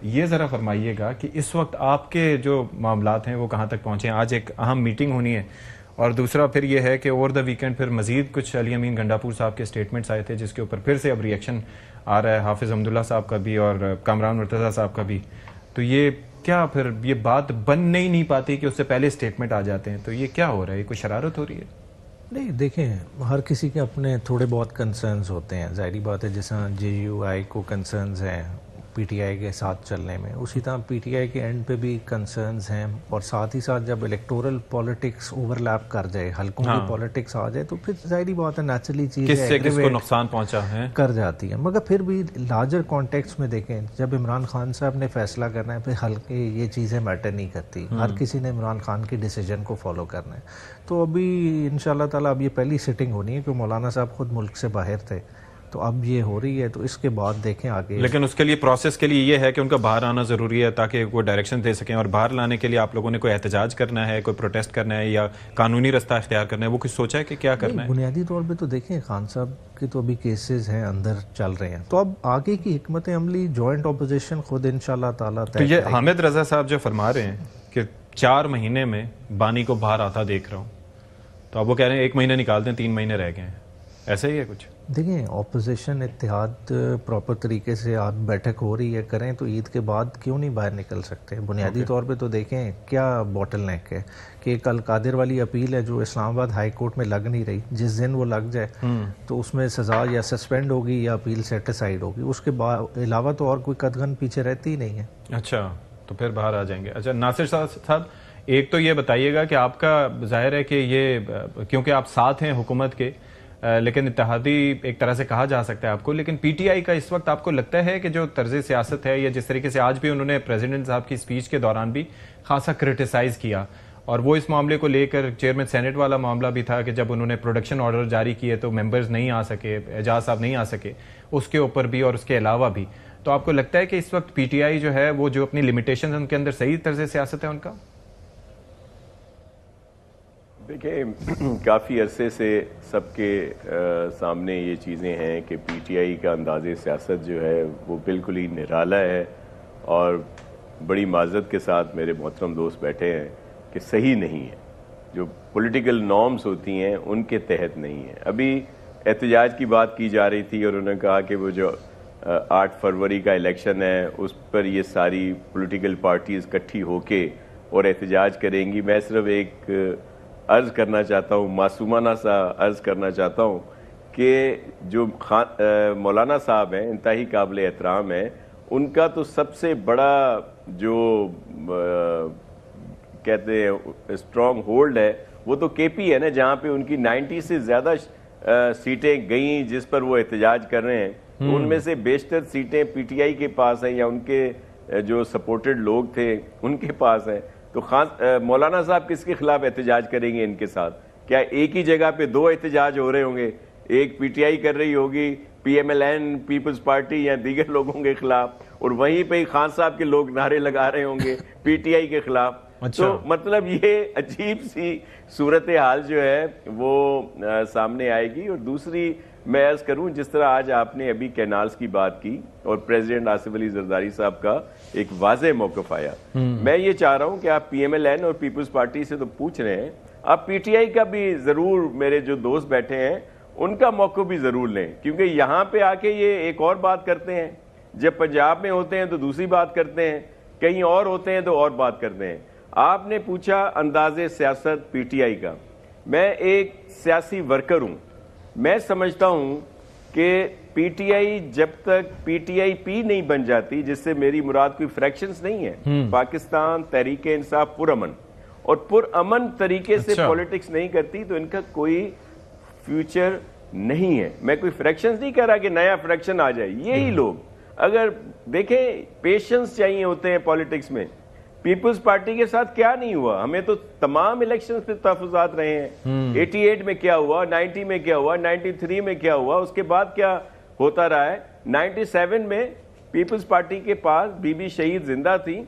یہ ذرا فرمائیے گا کہ اس وقت آپ کے جو معاملات ہیں وہ کہاں تک پہنچے ہیں؟ آج ایک اہم میٹنگ ہونی ہے، اور دوسرا پھر یہ ہے کہ اوور دا ویکینڈ پھر مزید کچھ علی امین گنڈاپور صاحب کے سٹیٹمنٹس آئے تھے جس کے اوپر پھر سے اب ریئیکشن آ رہا ہے، حافظ حمداللہ صاحب کا بھی اور کامران مرتضیٰ صاحب کا بھی. تو یہ کیا پھر یہ بات بن نہیں پاتی کہ اس سے پہلے سٹیٹمنٹ آ جاتے ہیں؟ تو یہ کیا ہو رہا ہے؟ یہ کوئی شرارت ہو رہی ہے؟ نہیں دیکھیں، ہر کسی کے اپنے تھوڑے بہت کنسرنز ہوتے ہیں، ظاہری بات ہے. جیسا JUI کو کنسرنز ہیں PTI کے ساتھ چلنے میں، اسی طرح PTI کے اینڈ پہ بھی کنسرنز ہیں. اور ساتھ ہی ساتھ جب الیکٹورل پالیٹکس اوور لیپ کر جائے، حلقوں کی پالیٹکس آ جائے، تو پھر ظاہری بات ہے نیچرلی چیزیں کس کو نقصان پہنچا ہے کر جاتی ہیں. مگر پھر بھی لارجر کانٹیکس میں دیکھیں، جب عمران خان صاحب نے فیصلہ کرنا ہے، پھر حلقے یہ چیزیں میٹر نہیں کرتی. ہر کسی نے عمران خان کی ڈیسیجن کو فالو کرنا ہے. تو ابھی انشاءاللہ تعالیٰ اب یہ پہلی سٹنگ ہونی ہے کہ مولانا صاحب خود ملک سے باہر تھے، تو اب یہ ہو رہی ہے، تو اس کے بعد دیکھیں آگے. لیکن اس کے لیے پروسیس کے لیے یہ ہے کہ ان کا باہر آنا ضروری ہے تاکہ وہ ڈائریکشن دے سکیں، اور باہر لانے کے لیے آپ لوگوں نے کوئی احتجاج کرنا ہے، کوئی پروٹیسٹ کرنا ہے یا قانونی رستہ اختیار کرنا ہے؟ وہ کچھ سوچا ہے کہ کیا کرنا ہے؟ بنیادی طور پہ تو دیکھیں خان صاحب کے تو ابھی کیسز ہیں اندر چل رہے ہیں، تو اب آگے کی حکمت عملی جوائنٹ اپوزیشن خود انشاءاللہ تعالیٰ طے تو یہ کرے گی. حامد رضا صاحب جو فرما رہے ہیں کہ 4 مہینے میں بانی کو باہر آتا دیکھ رہا ہوں، تو اب وہ کہہ رہے ہیں 1 مہینہ نکال دیں، 3 مہینے رہ گئے ہیں، ایسا ہی ہے کچھ؟ دیکھیں اپوزیشن اتحاد پراپر طریقے سے آپ بیٹھک ہو رہی ہے کریں تو عید کے بعد کیوں نہیں باہر نکل سکتے؟ بنیادی طور پہ تو دیکھیں کیا باٹل نیک ہے کہ ایک القادر والی اپیل ہے جو اسلام آباد ہائی کورٹ میں لگ نہیں رہی. جس دن وہ لگ جائے تو اس میں سزا یا سسپینڈ ہوگی یا اپیل سیٹ اسائیڈ ہوگی، اس کے علاوہ تو اور کوئی قدغن پیچھے رہتی ہی نہیں ہے. اچھا، تو پھر باہر آ جائیں گے. اچھا ناصر صاحب، ایک تو یہ بتائیے گا کہ آپ کا ظاہر ہے کہ یہ کیونکہ آپ ساتھ ہیں حکومت کے، لیکن اتحادی ایک طرح سے کہا جا سکتا ہے آپ کو، لیکن PTI کا اس وقت آپ کو لگتا ہے کہ جو طرز سیاست ہے، یا جس طریقے سے آج بھی انہوں نے پریزیڈنٹ صاحب کی اسپیچ کے دوران بھی خاصا کرٹیسائز کیا، اور وہ اس معاملے کو لے کر چیئرمین سینٹ والا معاملہ بھی تھا کہ جب انہوں نے پروڈکشن آرڈر جاری کیے تو ممبرز نہیں آ سکے، اعجاز صاحب نہیں آ سکے، اس کے اوپر بھی اور اس کے علاوہ بھی، تو آپ کو لگتا ہے کہ اس وقت PTI جو ہے وہ جو اپنی لمیٹیشن ان کے اندر صحیح طرز سیاست ہے ان کا؟ دیکھیں کافی عرصے سے سب کے سامنے یہ چیزیں ہیں کہ PTI کا انداز سیاست جو ہے وہ بالکل ہی نرالا ہے، اور بڑی معذرت کے ساتھ میرے محترم دوست بیٹھے ہیں کہ صحیح نہیں ہے. جو پولیٹیکل نارمز ہوتی ہیں ان کے تحت نہیں ہے. ابھی احتجاج کی بات کی جا رہی تھی اور انہوں نے کہا کہ وہ جو 8 فروری کا الیکشن ہے اس پر یہ ساری پولیٹیکل پارٹیز اکٹھی ہو کے اور احتجاج کریں گی. میں صرف ایک عرض کرنا چاہتا ہوں، معصومانہ سا عرض کرنا چاہتا ہوں کہ جو مولانا صاحب ہیں انتہائی قابل احترام ہیں، ان کا تو سب سے بڑا جو کہتے ہیں اسٹرانگ ہولڈ ہے وہ تو KP ہے نا، جہاں پہ ان کی 90 سے زیادہ سیٹیں گئیں جس پر وہ احتجاج کر رہے ہیں. ان میں سے بیشتر سیٹیں PTI کے پاس ہیں یا ان کے جو سپورٹڈ لوگ تھے ان کے پاس ہیں. تو مولانا صاحب کس کے خلاف احتجاج کریں گے ان کے ساتھ؟ کیا ایک ہی جگہ پہ 2 احتجاج ہو رہے ہوں گے؟ ایک PTI کر رہی ہوگی PMLN پیپلز پارٹی یا دیگر لوگوں کے خلاف، اور وہیں پہ خان صاحب کے لوگ نعرے لگا رہے ہوں گے PTI کے خلاف. تو مطلب یہ عجیب سی صورتحال جو ہے وہ سامنے آئے گی. اور دوسری میں عرض کروں، جس طرح آج آپ نے ابھی کینالز کی بات کی اور پریزیڈنٹ آصف علی زرداری صاحب کا ایک واضح موقف آیا، میں یہ چاہ رہا ہوں کہ آپ PMLN اور پیپلز پارٹی سے تو پوچھ رہے ہیں، آپ PTI کا بھی ضرور، میرے جو دوست بیٹھے ہیں ان کا موقف بھی ضرور لیں، کیونکہ یہاں پہ آ کے یہ ایک اور بات کرتے ہیں، جب پنجاب میں ہوتے ہیں تو دوسری بات کرتے ہیں، کہیں اور ہوتے ہیں تو اور بات کرتے ہیں. آپ نے پوچھا انداز سیاست PTI کا، میں ایک سیاسی ورکر ہوں، میں سمجھتا ہوں کہ PTI جب تک PTI-P نہیں بن جاتی، جس سے میری مراد کوئی فریکشنز نہیں ہے، پاکستان تحریک انصاف پرامن اور پرامن طریقے سے پولیٹکس نہیں کرتی، تو ان کا کوئی فیوچر نہیں ہے. میں کوئی فریکشنز نہیں کہہ رہا کہ نیا فریکشن آ جائے. یہی لوگ اگر دیکھیں پیشنس چاہیے ہوتے ہیں پولیٹکس میں. پیپلز پارٹی کے ساتھ کیا نہیں ہوا؟ ہمیں تو تمام الیکشنز پہ تحفظات رہے ہیں. 88 میں کیا ہوا، 90 میں کیا ہوا، 93 میں کیا ہوا، اس کے بعد کیا ہوتا رہا ہے. 97 میں پیپلز پارٹی کے پاس بی بی شہید زندہ تھی،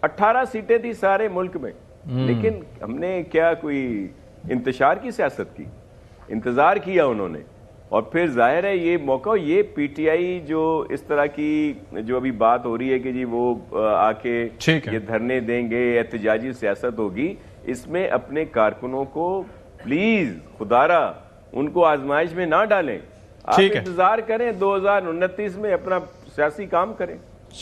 18 سیٹیں تھی سارے ملک میں، لیکن ہم نے کیا کوئی انتشار کی سیاست کی؟ انتظار کیا انہوں نے. اور پھر ظاہر ہے یہ موقع، یہ پی ٹی آئی جو اس طرح کی جو ابھی بات ہو رہی ہے کہ جی وہ آ کے یہ دھرنے دیں گے، احتجاجی سیاست ہوگی، اس میں اپنے کارکنوں کو پلیز خدارا ان کو آزمائش میں نہ ڈالیں. آپ انتظار کریں 2029 میں اپنا سیاسی کام کریں.